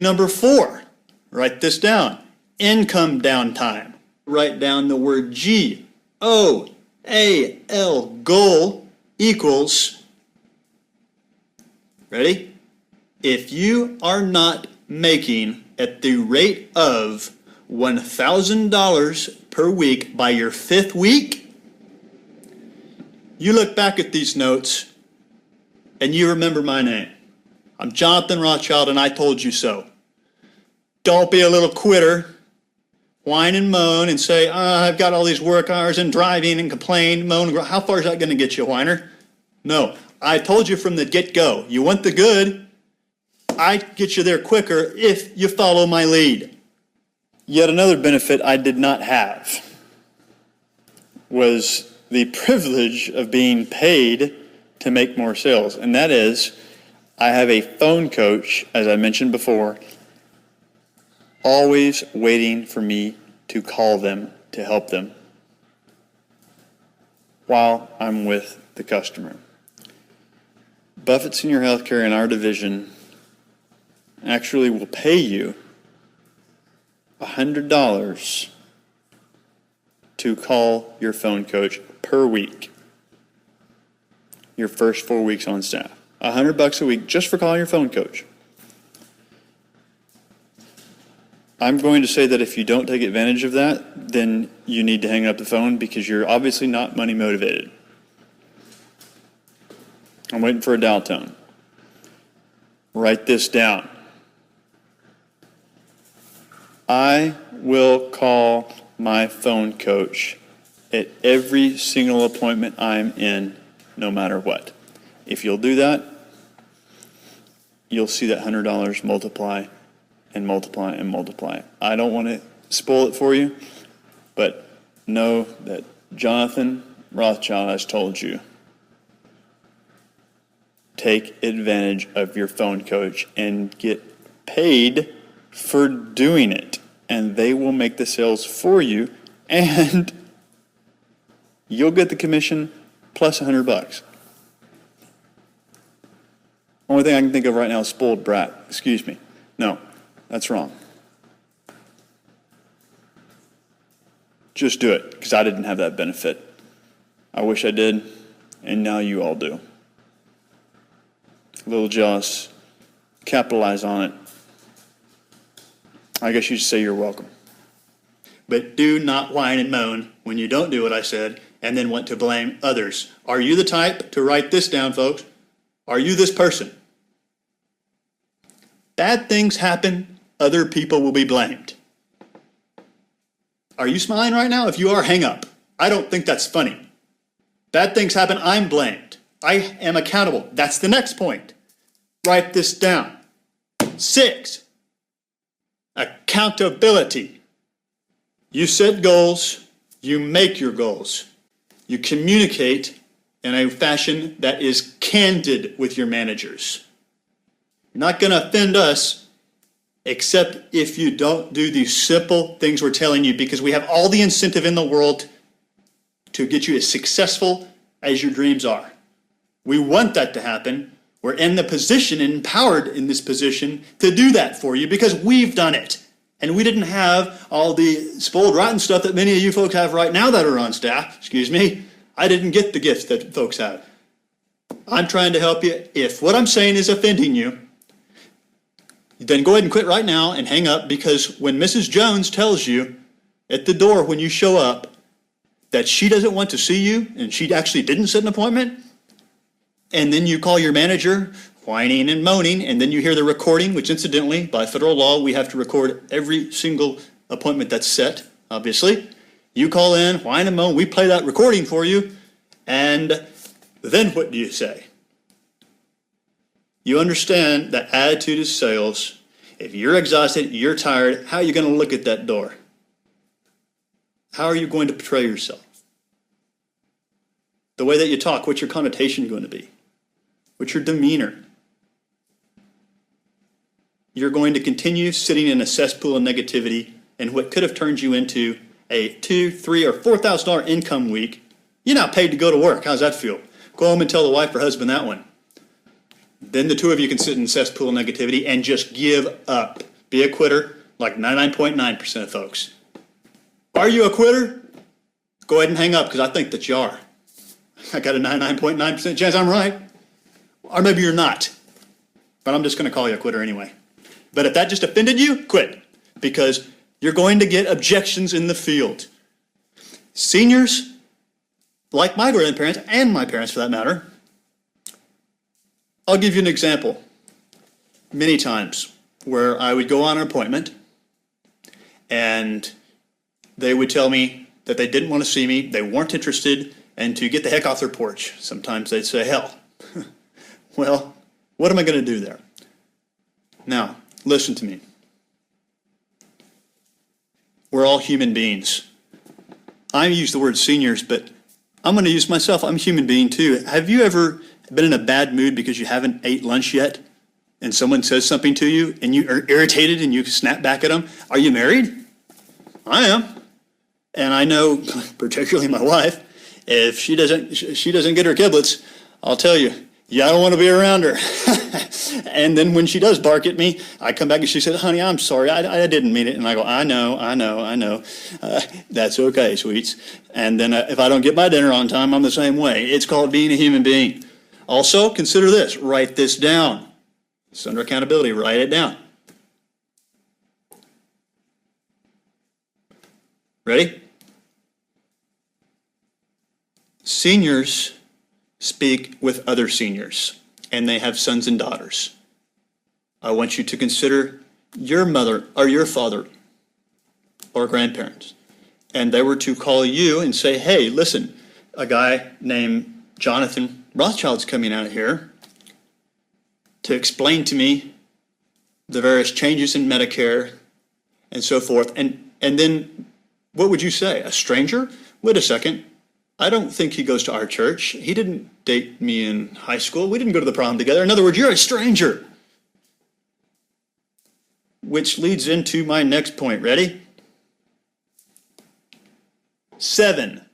Number 4, write this down. Income downtime. Write down the word G-O-A-L, goal, equals, ready? If you are not making at the rate of $1,000 per week by your 5th week, you look back at these notes and you remember my name. I'm Jonathan Rothschild, and I told you so. Don't be a little quitter, whine and moan and say, I've got all these work hours and driving and complain, moan. How far is that going to get you, whiner? No, I told you from the get-go. You want the good, I get you there quicker if you follow my lead. Yet another benefit I did not have was the privilege of being paid to make more sales. And that is, I have a phone coach, as I mentioned before, always waiting for me to call them to help them while I'm with the customer. Buffett Senior Healthcare in our division actually will pay you $100 to call your phone coach per week, your first 4 weeks on staff. $100 a week just for calling your phone coach. I'm going to say that if you don't take advantage of that, then you need to hang up the phone because you're obviously not money motivated. I'm waiting for a dial tone. Write this down. I will call my phone coach at every single appointment I'm in, no matter what. If you'll do that, you'll see that $100 multiply and multiply and multiply. I don't want to spoil it for you, but know that Jonathan Rothschild has told you, take advantage of your phone coach and get paid for doing it. And they will make the sales for you, and you'll get the commission plus $100. Only thing I can think of right now is spoiled brat. Excuse me. No, that's wrong. Just do it, because I didn't have that benefit. I wish I did, and now you all do. A little jealous. Capitalize on it. I guess you should say you're welcome. But do not whine and moan when you don't do what I said and then want to blame others. Are you the type to write this down, folks? Are you this person? Bad things happen, other people will be blamed. Are you smiling right now? If you are, hang up. I don't think that's funny. Bad things happen, I'm blamed. I am accountable. That's the next point. Write this down. 6, accountability. You set goals, you make your goals. You communicate in a fashion that is candid with your managers. You're not going to offend us, except if you don't do these simple things we're telling you, because we have all the incentive in the world to get you as successful as your dreams are. We want that to happen. We're in the position, empowered in this position, to do that for you because we've done it. And we didn't have all the spoiled rotten stuff that many of you folks have right now that are on staff. Excuse me. I didn't get the gifts that folks have. I'm trying to help you. If what I'm saying is offending you, then go ahead and quit right now and hang up, because when Mrs. Jones tells you at the door when you show up that she doesn't want to see you and she actually didn't set an appointment, and then you call your manager whining and moaning, and then you hear the recording, which incidentally, by federal law, we have to record every single appointment that's set, obviously. You call in, whine and moan, we play that recording for you, and then what do you say? You understand that attitude is sales. If you're exhausted, you're tired, how are you going to look at that door? How are you going to portray yourself? The way that you talk, what's your connotation going to be? What's your demeanor? You're going to continue sitting in a cesspool of negativity, and what could have turned you into a $2,000, $3,000, or $4,000 income week. You're not paid to go to work. How's that feel? Go home and tell the wife or husband that one. Then the two of you can sit in cesspool of negativity and just give up. Be a quitter like 99.9% of folks. Are you a quitter? Go ahead and hang up because I think that you are. I got a 99.9% chance I'm right. Or maybe you're not. But I'm just going to call you a quitter anyway. But if that just offended you, quit. Because you're going to get objections in the field. Seniors, like my grandparents and my parents for that matter, I'll give you an example. Many times where I would go on an appointment and they would tell me that they didn't want to see me, they weren't interested, and to get the heck off their porch. Sometimes they'd say, hell. Well, what am I going to do there? Now, listen to me. We're all human beings. I use the word seniors, but I'm going to use myself. I'm a human being too. Have you ever been in a bad mood because you haven't ate lunch yet and someone says something to you and you are irritated and you snap back at them? Are you married? I am. And I know, particularly my wife, if she doesn't get her giblets, I'll tell you, I don't want to be around her. And then when she does bark at me, I come back and she said, honey, I'm sorry, I didn't mean it. And I go, I know. That's okay, sweets. And then if I don't get my dinner on time, I'm the same way. It's called being a human being. Also, consider this. Write this down. It's under accountability. Write it down. Ready? Seniors speak with other seniors, and they have sons and daughters. I want you to consider your mother or your father or grandparents, and they were to call you and say, hey, listen, a guy named Jonathan Rothschild's coming out here to explain to me the various changes in Medicare and so forth. And then what would you say? A stranger? Wait a second. I don't think he goes to our church. He didn't date me in high school. We didn't go to the prom together. In other words, you're a stranger. Which leads into my next point. Ready? 7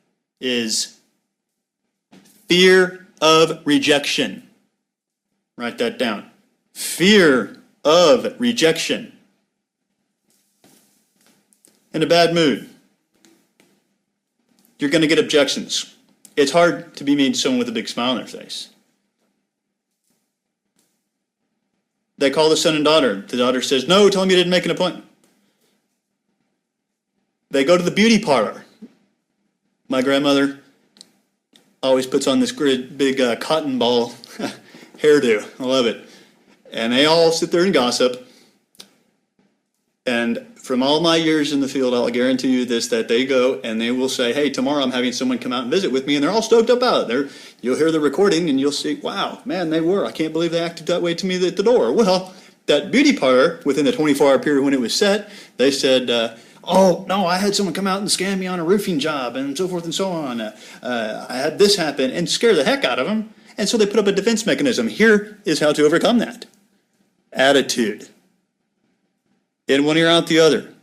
is fear of rejection. Write that down. Fear of rejection. In a bad mood, you're going to get objections. It's hard to be mean to someone with a big smile on their face. They call the son and daughter. The daughter says, no, tell him you didn't make an appointment. They go to the beauty parlor. My grandmother always puts on this big cotton ball hairdo. I love it. And they all sit there and gossip. And from all my years in the field, I'll guarantee you this, that they go and they will say, hey, tomorrow I'm having someone come out and visit with me, and they're all stoked up about it. You'll hear the recording and you'll see, wow, man, they were. I can't believe they acted that way to me at the door. Well, that beauty parlor, within the 24-hour period when it was set, they said, oh, no, I had someone come out and scam me on a roofing job and so forth and so on. I had this happen, and scare the heck out of them. And so they put up a defense mechanism. Here is how to overcome that. Attitude. In one ear, out the other.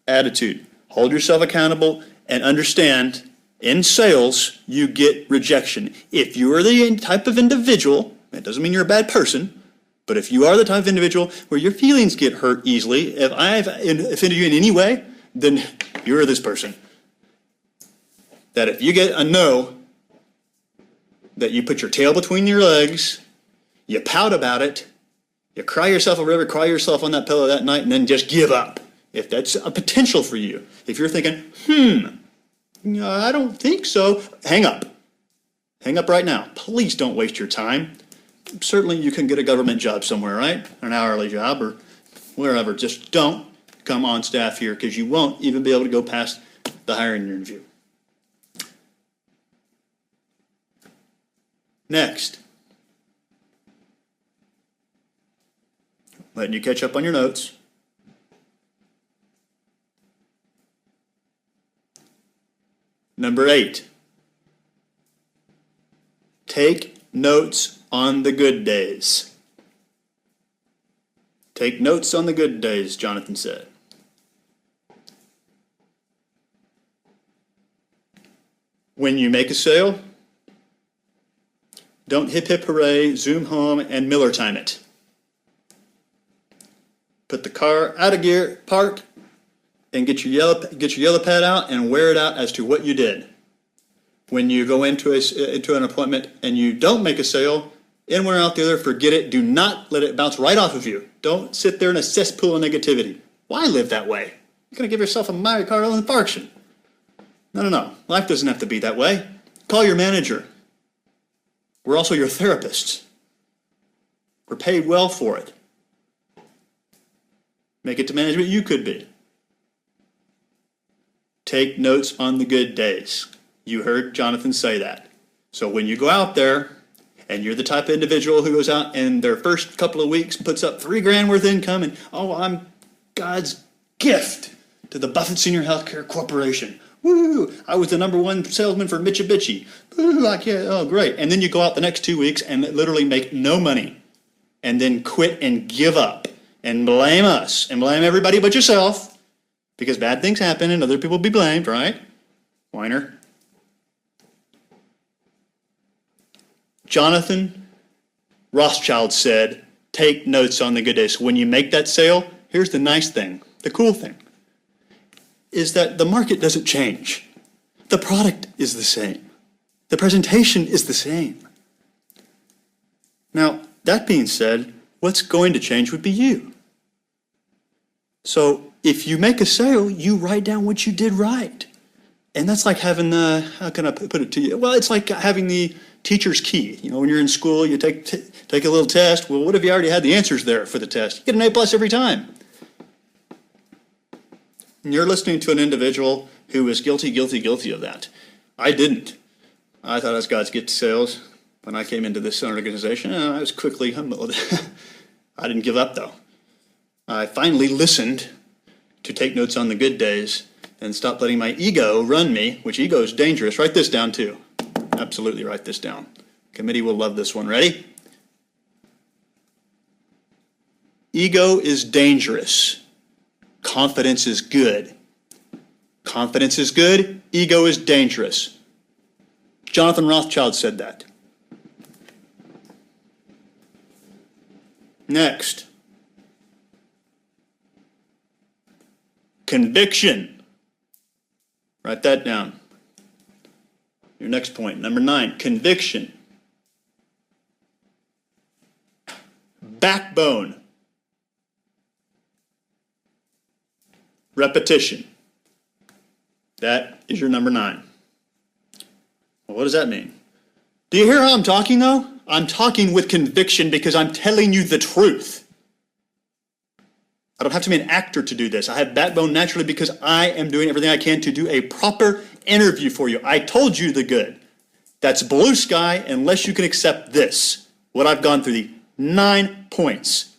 Attitude. Hold yourself accountable and understand, in sales, you get rejection. If you are the type of individual, that doesn't mean you're a bad person, but if you are the type of individual where your feelings get hurt easily, if I've offended you in any way, then you're this person. That if you get a no, that you put your tail between your legs, you pout about it, you cry yourself a river, cry yourself on that pillow that night, and then just give up. If that's a potential for you. If you're thinking, I don't think so, hang up. Hang up right now. Please don't waste your time. Certainly you can get a government job somewhere, right? An hourly job or wherever. Just don't come on staff here because you won't even be able to go past the hiring interview. Next. Letting you catch up on your notes. Number 8. Take notes on the good days. Take notes on the good days, Jonathan said. When you make a sale, Don't hip hip hooray, zoom home, and Miller time it. Put the car out of gear, park, and get your yellow pad out and wear it out as to what you did. When you go into an appointment and you don't make a sale, in one or out the other, forget it. Do not let it bounce right off of you. Don't sit there in a cesspool of negativity. Why live that way? You're going to give yourself a myocardial infarction. No. Life doesn't have to be that way. Call your manager. We're also your therapists. We're paid well for it. Make it to management you could be. Take notes on the good days. You heard Jonathan say that. So when you go out there and you're the type of individual who goes out and their first couple of weeks puts up $3,000 worth of income and, I'm God's gift to the Buffett Senior Healthcare Corporation. Woo! I was the #1 salesman for Mitsubishi. Woo! Great. And then you go out the next 2 weeks and literally make no money and then quit and give up and blame us and blame everybody but yourself because bad things happen and other people be blamed, right? Whiner. Jonathan Rothschild said, take notes on the good days. So when you make that sale, here's the nice thing, the cool thing, is that the market doesn't change. The product is the same. The presentation is the same. Now, that being said, what's going to change would be you. So if you make a sale, you write down what you did right. And that's like having how can I put it to you? Well, it's like having the teacher's key. When you're in school, you take a little test. Well, what if you already had the answers there for the test? You get an A+ every time. And you're listening to an individual who is guilty of that. I didn't. I thought I was God's gift to sales. When I came into this organization, I was quickly humbled. I didn't give up, though. I finally listened to take notes on the good days and stop letting my ego run me, which ego is dangerous. Write this down, too. Absolutely write this down. Committee will love this one. Ready? Ego is dangerous. Confidence is good. Confidence is good. Ego is dangerous. Jonathan Rothschild said that. Next. Conviction. Write that down. Your next point, number 9, conviction. Backbone. Repetition. That is your number 9. Well, what does that mean? Do you hear how I'm talking, though? I'm talking with conviction because I'm telling you the truth. I don't have to be an actor to do this. I have backbone naturally because I am doing everything I can to do a proper interview for you. I told you the good. That's blue sky unless you can accept this. What I've gone through, the 9 points.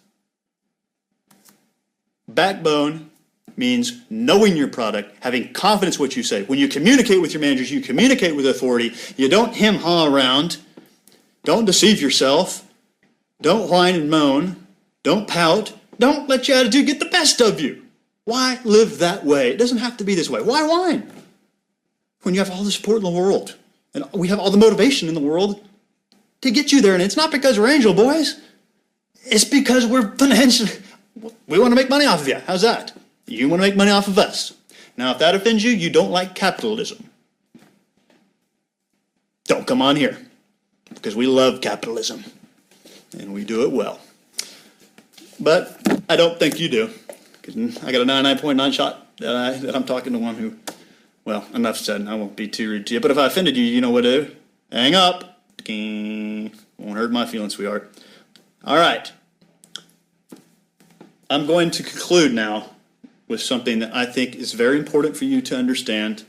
Backbone means knowing your product, having confidence in what you say. When you communicate with your managers, you communicate with authority. You don't hem-haw around. Don't deceive yourself. Don't whine and moan. Don't pout. Don't let your attitude get the best of you. Why live that way? It doesn't have to be this way. Why whine? When you have all the support in the world, and we have all the motivation in the world to get you there, and it's not because we're angel boys. It's because we're financially, we want to make money off of you. How's that? You want to make money off of us. Now, if that offends you, you don't like capitalism. Don't come on here, because we love capitalism, and we do it well. But I don't think you do, because I got a 99.9 shot that I'm talking to one who, well, enough said. I won't be too rude to you. But if I offended you, you know what to do. Hang up. Won't hurt my feelings, sweetheart. All right. I'm going to conclude now with something that I think is very important for you to understand.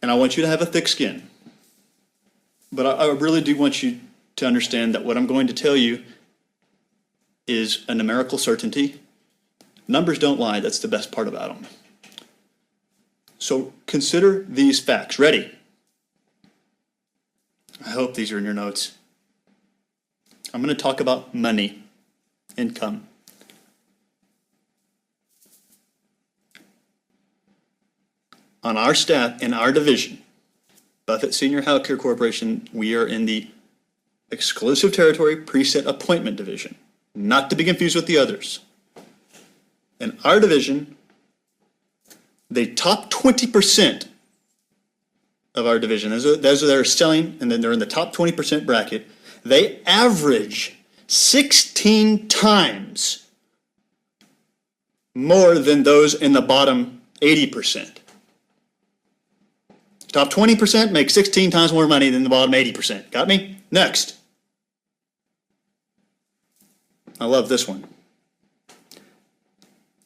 And I want you to have a thick skin. But I really do want you to understand that what I'm going to tell you is a numerical certainty. Numbers don't lie. That's the best part about them. So consider these facts. Ready? I hope these are in your notes. I'm going to talk about money, income. On our staff, in our division, Buffett Senior Healthcare Corporation, we are in the exclusive territory preset appointment division, not to be confused with the others. In our division, the top 20% of our division, those that are selling, and then they're in the top 20% bracket, they average 16 times more than those in the bottom 80%. Top 20% make 16 times more money than the bottom 80%. Got me? Next. I love this one.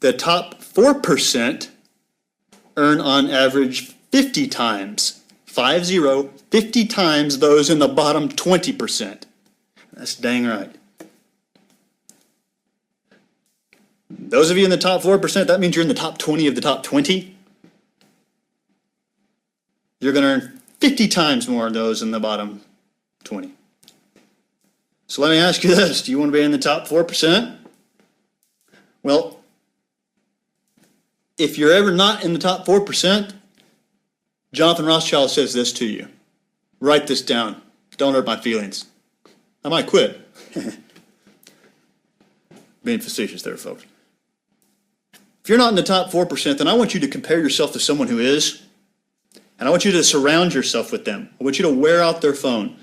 The top 4% earn on average 50 times, 50 times those in the bottom 20%. That's dang right. Those of you in the top 4%, that means you're in the top 20 of the top 20. You're going to earn 50 times more than those in the bottom 20. So let me ask you this. Do you want to be in the top 4%? Well, if you're ever not in the top 4%, Jonathan Rothschild says this to you. Write this down. Don't hurt my feelings. I might quit. Being facetious there, folks. If you're not in the top 4%, then I want you to compare yourself to someone who is, and I want you to surround yourself with them. I want you to wear out their phone.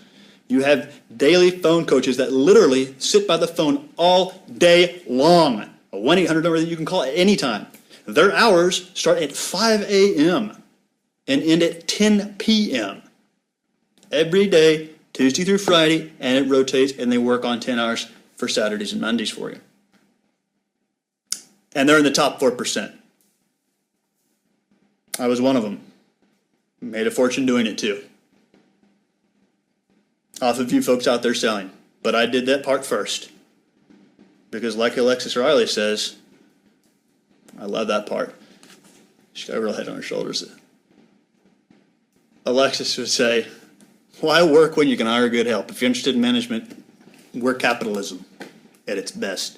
You have daily phone coaches that literally sit by the phone all day long. A 1-800 number that you can call at any time. Their hours start at 5 a.m. and end at 10 p.m. every day, Tuesday through Friday, and it rotates, and they work on 10 hours for Saturdays and Mondays for you. And they're in the top 4%. I was one of them. Made a fortune doing it too. Off of you folks out there selling. But I did that part first. Because like Alexis Riley says, I love that part. She's got a real head on her shoulders. Alexis would say, why work when you can hire good help? If you're interested in management, we're capitalism at its best.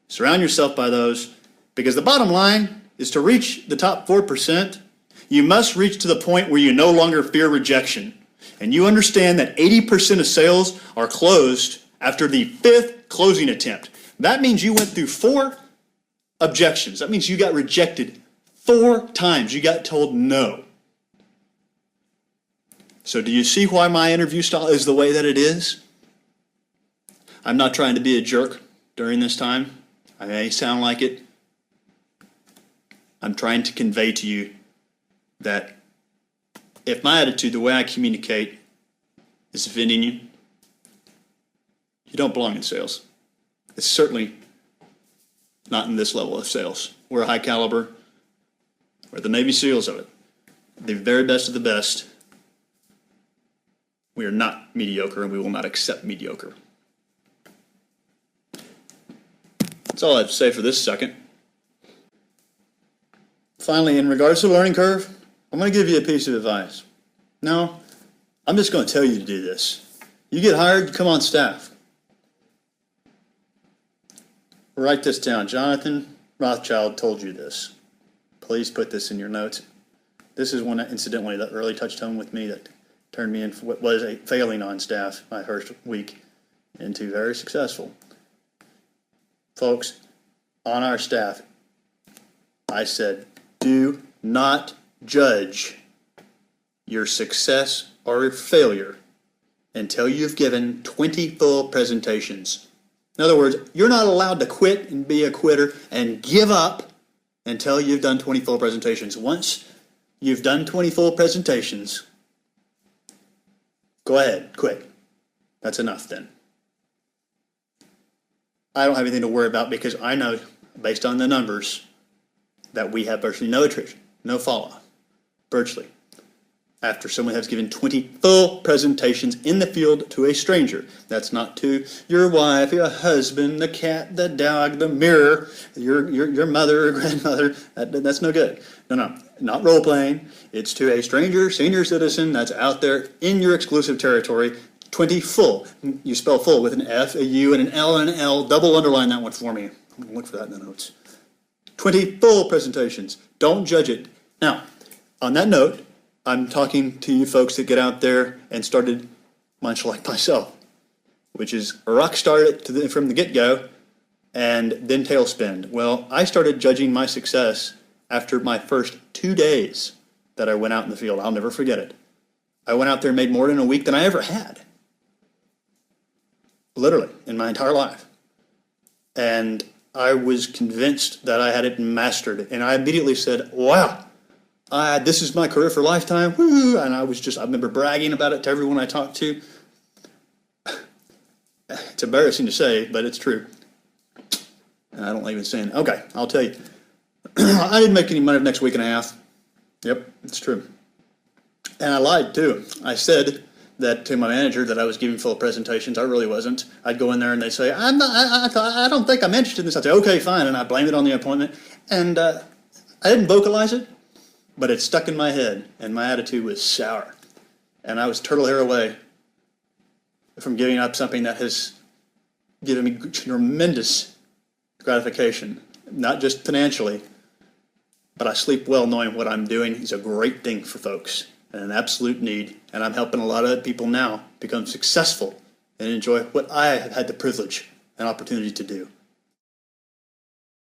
Surround yourself by those, because the bottom line is to reach the top 4%, you must reach to the point where you no longer fear rejection. And you understand that 80% of sales are closed after the 5th closing attempt. That means you went through 4 objections. That means you got rejected 4 times. You got told no. So do you see why my interview style is the way that it is? I'm not trying to be a jerk during this time. I may sound like it. I'm trying to convey to you that if my attitude, the way I communicate, is offending you, you don't belong in sales. It's certainly not in this level of sales. We're a high caliber. We're the Navy SEALs of it. The very best of the best. We are not mediocre, and we will not accept mediocre. That's all I have to say for this second. Finally, in regards to the learning curve, I'm going to give you a piece of advice. No, I'm just going to tell you to do this. You get hired, you come on staff. Write this down. Jonathan Rothschild told you this. Please put this in your notes. This is one that, incidentally, that really touched home with me, that turned me in what was a failing on staff my first week into very successful. Folks, on our staff, I said, do not judge your success or your failure until you've given 20 full presentations. In other words, you're not allowed to quit and be a quitter and give up until you've done 20 full presentations. Once you've done 20 full presentations, go ahead, quit. That's enough then. I don't have anything to worry about because I know, based on the numbers, that we have virtually no attrition, no fall-off, virtually, after someone has given 20 full presentations in the field to a stranger. That's not to your wife, your husband, the cat, the dog, the mirror, your mother or grandmother. That's no good. No, not role-playing. It's to a stranger, senior citizen that's out there in your exclusive territory. 20 full. You spell full with an F, a U, and an L, and an L. Double underline that one for me. I'm going to look for that in the notes. 20 full presentations. Don't judge it. Now, on that note, I'm talking to you folks that get out there and started, much like myself, which is rock start from the get-go and then tailspin. Well, I started judging my success after my first 2 days that I went out in the field. I'll never forget it. I went out there and made more in a week than I ever had. Literally, in my entire life. And I was convinced that I had it mastered. And I immediately said, wow, this is my career for a lifetime. Woo! And I remember bragging about it to everyone I talked to. It's embarrassing to say, but it's true. And I don't like even saying it. Okay, I'll tell you. I didn't make any money the next week and a half. Yep, it's true. And I lied too. I said that to my manager that I was giving full presentations. I really wasn't. I'd go in there and they'd say, I don't think I'm interested in this. I'd say, okay, fine. And I blamed it on the appointment. And I didn't vocalize it, but it stuck in my head. And my attitude was sour. And I was turtle hair away from giving up something that has given me tremendous gratification, not just financially, but I sleep well knowing what I'm doing is a great thing for folks and an absolute need. And I'm helping a lot of people now become successful and enjoy what I have had the privilege and opportunity to do.